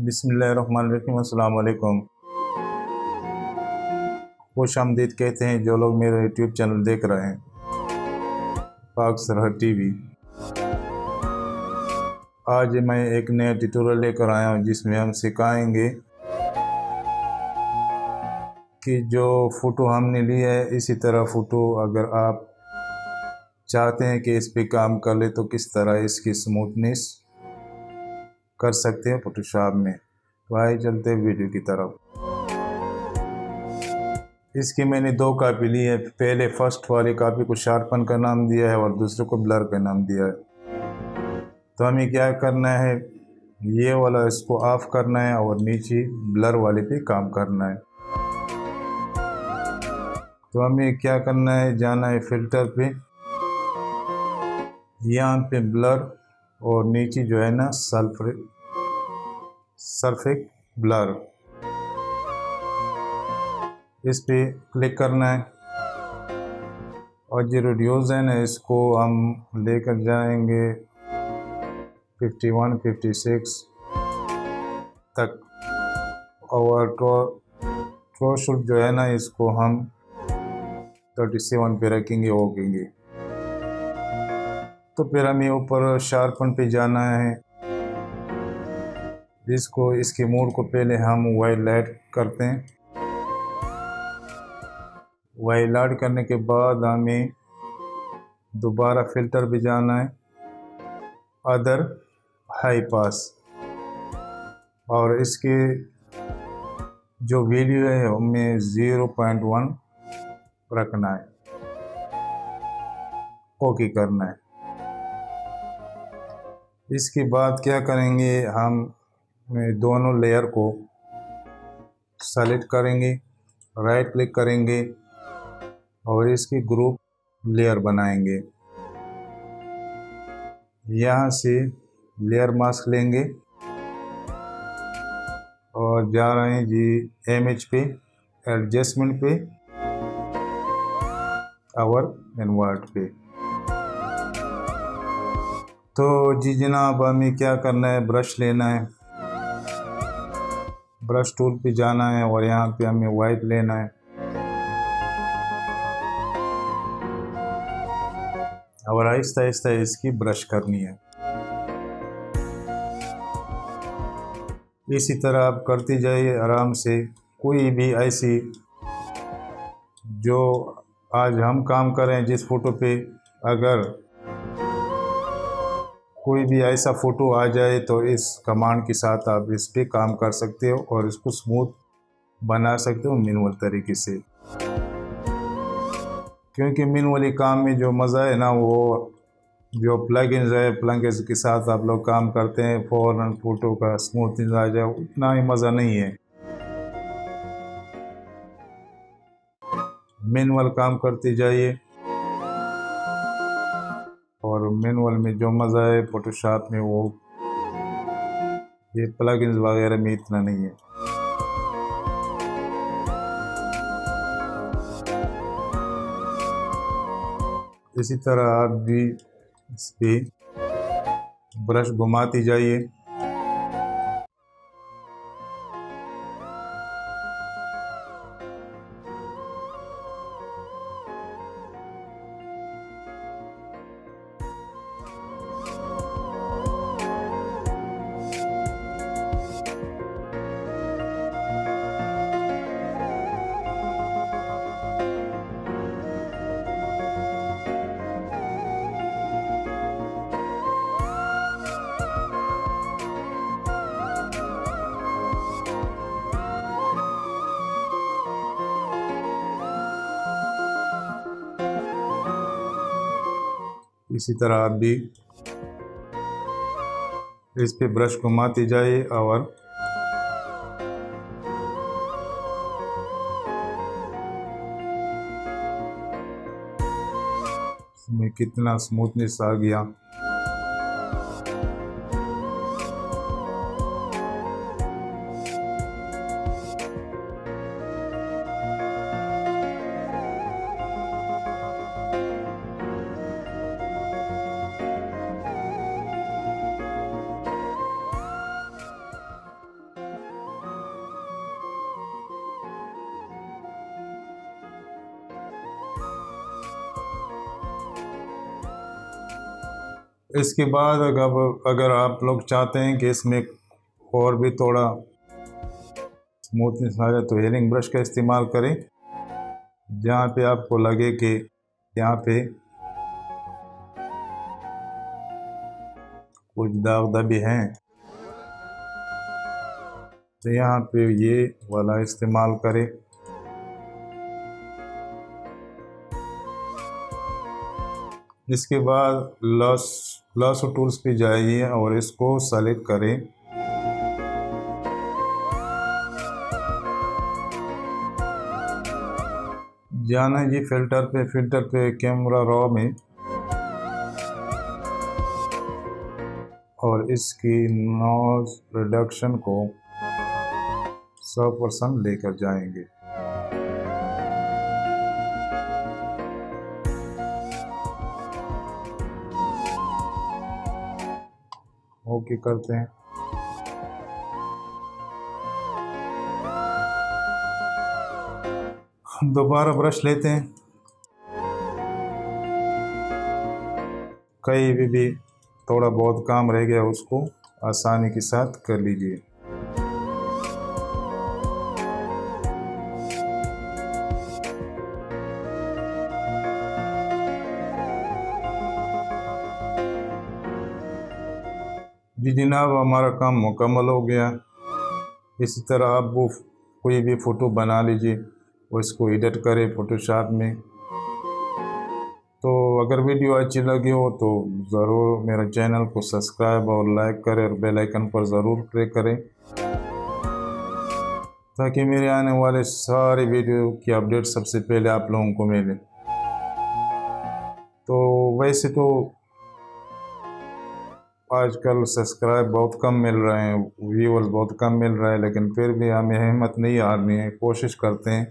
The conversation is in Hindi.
बिस्मिल्लाहिर्रहमानिर्रहीम। अस्सलाम वालेकुम। खुश आमदीद कहते हैं जो लोग मेरे यूट्यूब चैनल देख रहे हैं, पाक सरहद टीवी। आज मैं एक नया ट्यूटोरियल लेकर आया हूँ जिसमें हम सिखाएंगे कि जो फ़ोटो हमने लिया है इसी तरह फ़ोटो अगर आप चाहते हैं कि इस पे काम कर ले तो किस तरह इसकी स्मूथनेस कर सकते हैं फोटोशॉप में। तो आइए चलते हैं वीडियो की तरफ। इसकी मैंने दो कापी ली है। पहले फर्स्ट वाली कापी को शार्पन का नाम दिया है और दूसरे को ब्लर का नाम दिया है। तो हमें क्या करना है, ये वाला इसको ऑफ करना है और नीचे ब्लर वाले पे काम करना है। तो हमें क्या करना है, जाना है फिल्टर पे, यहाँ पे ब्लर और नीचे जो है ना सरफेक्ट ब्लर, इस पे क्लिक करना है और जो रेडियोज है ना इसको हम लेकर जाएंगे 51, 56 तक और थ्रेशोल्ड जो है ना इसको हम 37 पे रखेंगे, होंगे। तो फिर हमें ऊपर शार्पन पे जाना है। इसके मोड को पहले हम वाइलाइट करते हैं। वाइलाइट करने के बाद हमें दोबारा फिल्टर पे जाना है, अदर हाई पास, और इसके जो वैल्यू है हमें 0.1 रखना है, ओके करना है। इसके बाद क्या करेंगे, हम दोनों लेयर को सेलेक्ट करेंगे, राइट क्लिक करेंगे और इसकी ग्रुप लेयर बनाएंगे। यहाँ से लेयर मास्क लेंगे और जा रहे हैं जी इमेज पे, एडजस्टमेंट पे और इन्वर्ट पे। तो जी जनाब, हमें क्या करना है, ब्रश लेना है, ब्रश टूल पे जाना है और यहाँ पे हमें वाइट लेना है और आहिस्ता आहिस्ता इसकी ब्रश करनी है। इसी तरह आप करते जाइए आराम से। कोई भी ऐसी जो आज हम काम करें जिस फ़ोटो पे, अगर कोई भी ऐसा फ़ोटो आ जाए तो इस कमांड के साथ आप इस पे काम कर सकते हो और इसको स्मूथ बना सकते हो मैनुअल तरीके से। क्योंकि मैनुअली काम में जो मज़ा है ना, वो जो प्लगइन्स है, प्लगइन्स के साथ आप लोग काम करते हैं फ़ौरन फ़ोटो का स्मूथनेस आ जाए, उतना ही मज़ा नहीं है। मैनुअल काम करते जाइए और मैनुअल में जो मज़ा है फोटोशॉप में वो ये प्लगइन्स वगैरह में इतना नहीं है। इसी तरह आप भी इस पे ब्रश घुमाती जाइए। इसी तरह आप भी इस पे ब्रश घुमाते जाइए और इसमें कितना स्मूथनेस आ गया। इसके बाद अगर आप लोग चाहते हैं कि इसमें और भी थोड़ा स्मूथनेस आ जाए तो हेयरिंग ब्रश का इस्तेमाल करें। जहाँ पे आपको लगे कि यहाँ पे कुछ दाग धब्बे हैं तो यहाँ पे ये वाला इस्तेमाल करें। इसके बाद लासो टूल्स पे जाइए और इसको सेलेक्ट करें। जाना जी फिल्टर पे कैमरा रॉ में और इसकी नॉइज़ रिडक्शन को 100% लेकर जाएंगे। ओके करते हैं। दोबारा ब्रश लेते हैं, कहीं भी थोड़ा बहुत काम रह गया उसको आसानी के साथ कर लीजिए। जी जनाब, हमारा काम मुकम्मल हो गया। इसी तरह आप वो कोई भी फ़ोटो बना लीजिए और इसको एडिट करें फ़ोटोशॉप में। तो अगर वीडियो अच्छी लगी हो तो ज़रूर मेरे चैनल को सब्सक्राइब और लाइक करें और बेल आइकन पर ज़रूर क्लिक करें ताकि मेरे आने वाले सारे वीडियो की अपडेट सबसे पहले आप लोगों को मिले। तो वैसे तो आजकल सब्सक्राइब बहुत कम मिल रहे हैं, व्यूअर्स बहुत कम मिल रहे हैं, लेकिन फिर भी हमें हिम्मत नहीं हारनी है, कोशिश करते हैं